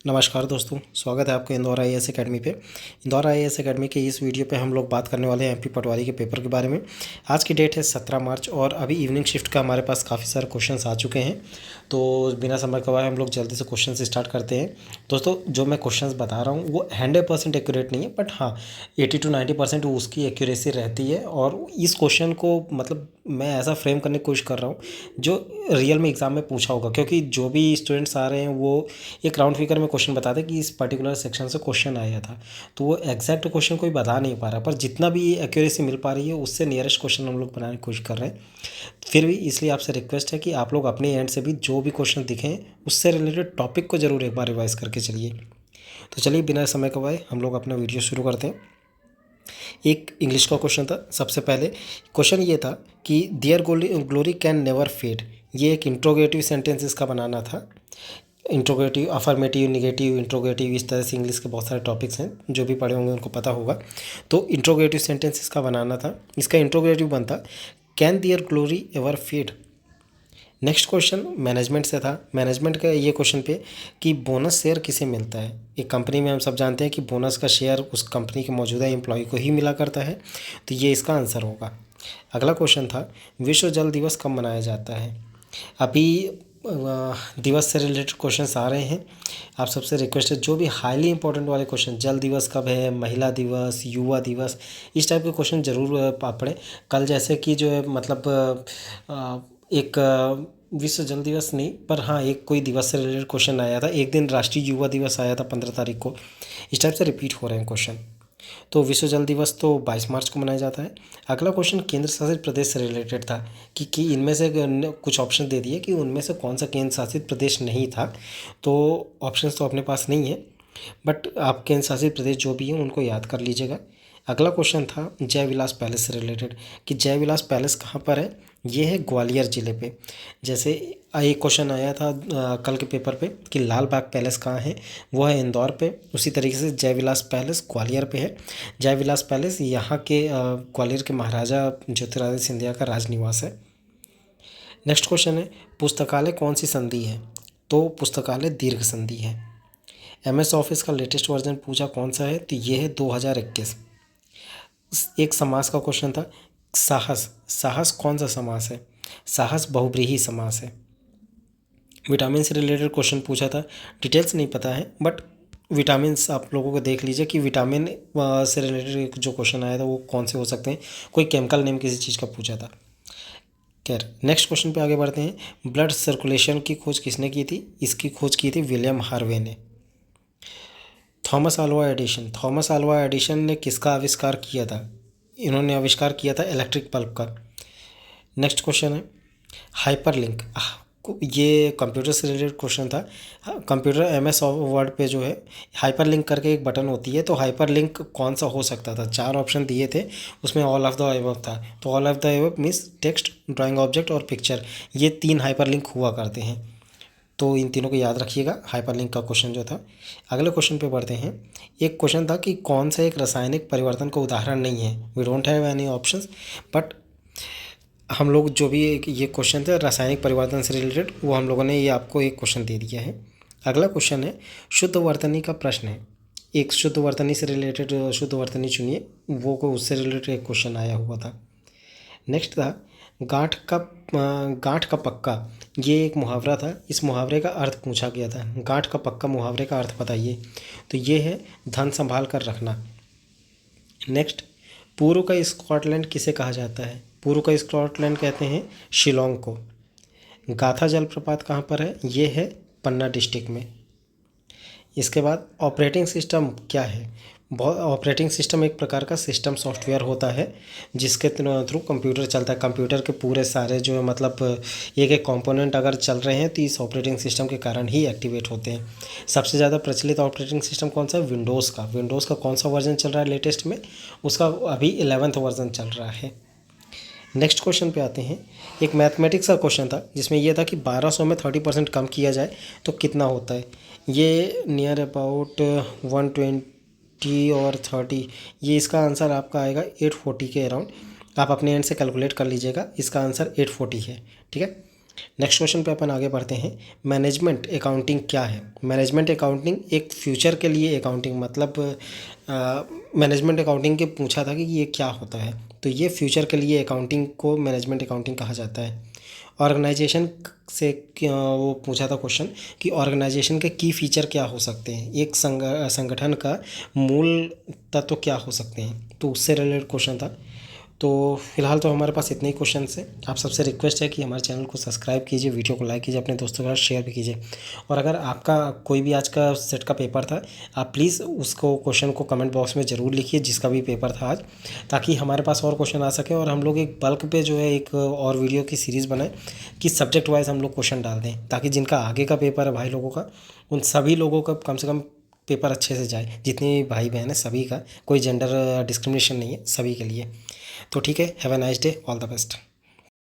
नमस्कार दोस्तों, स्वागत है आपका इंदौर आईएएस एकेडमी पे। इंदौर आईएएस एकेडमी के इस वीडियो पे हम लोग बात करने वाले हैं एमपी पटवारी के पेपर के बारे में। आज की डेट है 17 मार्च और अभी इवनिंग शिफ्ट का हमारे पास काफ़ी सारे क्वेश्चंस आ चुके हैं। तो बिना समय गवाए हम लोग जल्दी से क्वेश्चन स्टार्ट करते हैं। दोस्तों, जो मैं क्वेश्चंस बता रहा हूँ वो 100% एक्यूरेट नहीं है, बट हाँ 80 to 90% उसकी एक्यूरेसी रहती है। और इस क्वेश्चन को मतलब मैं ऐसा फ्रेम करने की कोशिश कर रहा हूँ जो रियल में एग्ज़ाम में पूछा होगा, क्योंकि जो भी स्टूडेंट्स आ रहे हैं वो एक राउंड फिगर में क्वेश्चन बताते कि इस पर्टिकुलर सेक्शन से क्वेश्चन आया था। तो वो एग्जैक्ट क्वेश्चन कोई बता नहीं पा रहा, पर जितना भी एक्यूरेसी मिल पा रही है उससे नियरेस्ट क्वेश्चन हम लोग बनाने की कोशिश कर रहे हैं। फिर भी इसलिए आपसे रिक्वेस्ट है कि आप लोग अपने एंड से भी जो भी क्वेश्चन दिखें उससे रिलेटेड टॉपिक को ज़रूर एक बार रिवाइज करके चलिए। तो चलिए बिना समय गवाए हम लोग अपना वीडियो शुरू करते हैं। एक इंग्लिश का क्वेश्चन था। सबसे पहले क्वेश्चन ये था कि their glory can never fade. ये एक इंट्रोगेटिव सेंटेंस इसका बनाना था। इंट्रोगेटिव, अफर्मेटिव, निगेटिव, इंट्रोगेटिव, इस तरह से इंग्लिश के बहुत सारे टॉपिक्स हैं, जो भी पढ़े होंगे उनको पता होगा। तो इंट्रोगेटिव सेंटेंस इसका बनाना था। इसका इंट्रोगेटिव बनता can their glory ever fade. Next question management से था। मैनेजमेंट का ये क्वेश्चन पे कि बोनस शेयर किसे मिलता है। एक कंपनी में हम सब जानते हैं कि बोनस का शेयर उस कंपनी के मौजूदा एम्प्लॉय को ही मिला करता है, तो ये इसका आंसर होगा। अगला क्वेश्चन था विश्व जल दिवस कब मनाया जाता है। अभी दिवस से रिलेटेड क्वेश्चंस आ रहे हैं। आप सबसे रिक्वेस्ट है जो भी हाईली इंपॉर्टेंट वाले क्वेश्चन, जल दिवस कब है, महिला दिवस, युवा दिवस, इस टाइप के क्वेश्चन ज़रूर आप पढ़ें। कल जैसे कि जो है मतलब एक विश्व जल दिवस नहीं, पर हाँ एक कोई दिवस से रिलेटेड क्वेश्चन आया था। एक दिन राष्ट्रीय युवा दिवस आया था 15 तारीख को। इस टाइप से रिपीट हो रहे हैं क्वेश्चन। तो विश्व जल दिवस तो 22 मार्च को मनाया जाता है। अगला क्वेश्चन केंद्र शासित प्रदेश से रिलेटेड था कि इनमें से कुछ ऑप्शन दे दिए कि उनमें से कौन सा केंद्र शासित प्रदेश नहीं था। तो ऑप्शंस तो अपने पास नहीं है, बट आप केंद्र शासित प्रदेश जो भी हैं उनको याद कर लीजिएगा। अगला क्वेश्चन था जय विलास पैलेस से रिलेटेड कि जय विलास पैलेस कहाँ पर है। ये है ग्वालियर ज़िले पे। जैसे एक क्वेश्चन आया था कल के पेपर पे कि लाल बाग पैलेस कहाँ है, वो है इंदौर पे। उसी तरीके से जय विलास पैलेस ग्वालियर पे है। जय विलास पैलेस यहाँ के ग्वालियर के महाराजा ज्योतिरादित्य सिंधिया का राजनिवास है। नेक्स्ट क्वेश्चन है पुस्तकालय कौन सी संधि है। तो पुस्तकालय दीर्घ संधि है। एमएस ऑफिस का लेटेस्ट वर्जन पूछा कौन सा है, तो ये है 2021। एक समास का क्वेश्चन था साहस। साहस कौन सा समास है। साहस बहुब्रीहि समास है। विटामिन से रिलेटेड क्वेश्चन पूछा था। डिटेल्स नहीं पता है, बट विटामिन्स आप लोगों को देख लीजिए कि विटामिन से रिलेटेड जो क्वेश्चन आया था वो कौन से हो सकते हैं। कोई केमिकल नेम किसी चीज़ का पूछा था। खैर नेक्स्ट क्वेश्चन पे आगे बढ़ते हैं। ब्लड सर्कुलेशन की खोज किसने की थी। इसकी खोज की थी विलियम हार्वे ने। Thomas Alva Edison. Thomas Alva Edison ने किसका आविष्कार किया था। इन्होंने आविष्कार किया था इलेक्ट्रिक बल्ब का। नेक्स्ट क्वेश्चन है हाइपरलिंक। ये कंप्यूटर से रिलेटेड क्वेश्चन था। कंप्यूटर एमएस वर्ड पे जो है हाइपरलिंक करके एक बटन होती है, तो हाइपरलिंक कौन सा हो सकता था। 4 ऑप्शन दिए थे, उसमें ऑल ऑफ द अबव था। तो all of the above means text, drawing object और पिक्चर, ये 3 हाइपरलिंक हुआ करते हैं। तो इन तीनों को याद रखिएगा। हाइपरलिंक का क्वेश्चन जो था। अगले क्वेश्चन पे बढ़ते हैं। एक क्वेश्चन था कि कौन सा एक रासायनिक परिवर्तन का उदाहरण नहीं है। We don't have any options, but हम लोग जो भी ये क्वेश्चन थे रासायनिक परिवर्तन से रिलेटेड, वो हम लोगों ने ये आपको एक क्वेश्चन दे दिया है। अगला क्वेश्चन है शुद्ध वर्तनी का प्रश्न है। एक शुद्ध वर्तनी से रिलेटेड शुद्ध वर्तनी चुनिए, वो को उससे रिलेटेड एक क्वेश्चन आया हुआ था। नेक्स्ट था गांठ का पक्का। ये एक मुहावरा था। इस मुहावरे का अर्थ पूछा गया था। गांठ का पक्का मुहावरे का अर्थ बताइए। तो ये है धन संभाल कर रखना। नेक्स्ट पूर्व का स्कॉटलैंड किसे कहा जाता है। पूर्व का स्कॉटलैंड कहते हैं शिलोंग को। गाथा जलप्रपात कहाँ पर है। ये है पन्ना डिस्ट्रिक्ट में। इसके बाद ऑपरेटिंग सिस्टम क्या है। ऑपरेटिंग सिस्टम एक प्रकार का सिस्टम सॉफ्टवेयर होता है जिसके थ्रू कंप्यूटर चलता है। कंप्यूटर के पूरे सारे जो है मतलब एक एक कंपोनेंट अगर चल रहे हैं तो इस ऑपरेटिंग सिस्टम के कारण ही एक्टिवेट होते हैं। सबसे ज़्यादा प्रचलित ऑपरेटिंग सिस्टम कौन सा है। विंडोज़ का। विंडोज़ का कौन सा वर्जन चल रहा है लेटेस्ट में। उसका अभी 11th वर्जन चल रहा है। नेक्स्ट क्वेश्चन पे आते हैं। एक मैथमेटिक्स का क्वेश्चन था जिसमें यह था कि 1200 में 30% कम किया जाए तो कितना होता है। ये नियर अबाउट 120 और 30, ये इसका आंसर आपका आएगा 840 के अराउंड। आप अपने एंड से कैलकुलेट कर लीजिएगा। इसका आंसर 840 है। ठीक है। नेक्स्ट क्वेश्चन पे अपन आगे बढ़ते हैं। मैनेजमेंट अकाउंटिंग क्या है? मैनेजमेंट अकाउंटिंग एक फ्यूचर के लिए अकाउंटिंग, मतलब मैनेजमेंट अकाउंटिंग के पूछा था कि ये क्या होता है, तो ये फ्यूचर के लिए अकाउंटिंग को मैनेजमेंट अकाउंटिंग कहा जाता है। ऑर्गेनाइजेशन से वो पूछा था क्वेश्चन कि ऑर्गेनाइजेशन के की फीचर क्या हो सकते हैं, एक संगठन का मूल तत्व क्या हो सकते हैं, तो उससे रिलेटेड क्वेश्चन था। तो फिलहाल तो हमारे पास इतने ही क्वेश्चन हैं। आप सबसे रिक्वेस्ट है कि हमारे चैनल को सब्सक्राइब कीजिए, वीडियो को लाइक कीजिए, अपने दोस्तों के साथ शेयर भी कीजिए। और अगर आपका कोई भी आज का सेट का पेपर था, आप प्लीज़ उसको क्वेश्चन को कमेंट बॉक्स में ज़रूर लिखिए जिसका भी पेपर था आज, ताकि हमारे पास और क्वेश्चन आ सके और हम लोग एक बल्क पे जो है एक और वीडियो की सीरीज़ बनाएं कि सब्जेक्ट वाइज हम लोग क्वेश्चन डाल दें, ताकि जिनका आगे का पेपर है भाई लोगों का, उन सभी लोगों का कम से कम पेपर अच्छे से जाए। जितने भी भाई बहन हैं सभी का, कोई जेंडर डिस्क्रिमिनेशन नहीं है, सभी के लिए। तो ठीक है, have a nice day, all the best.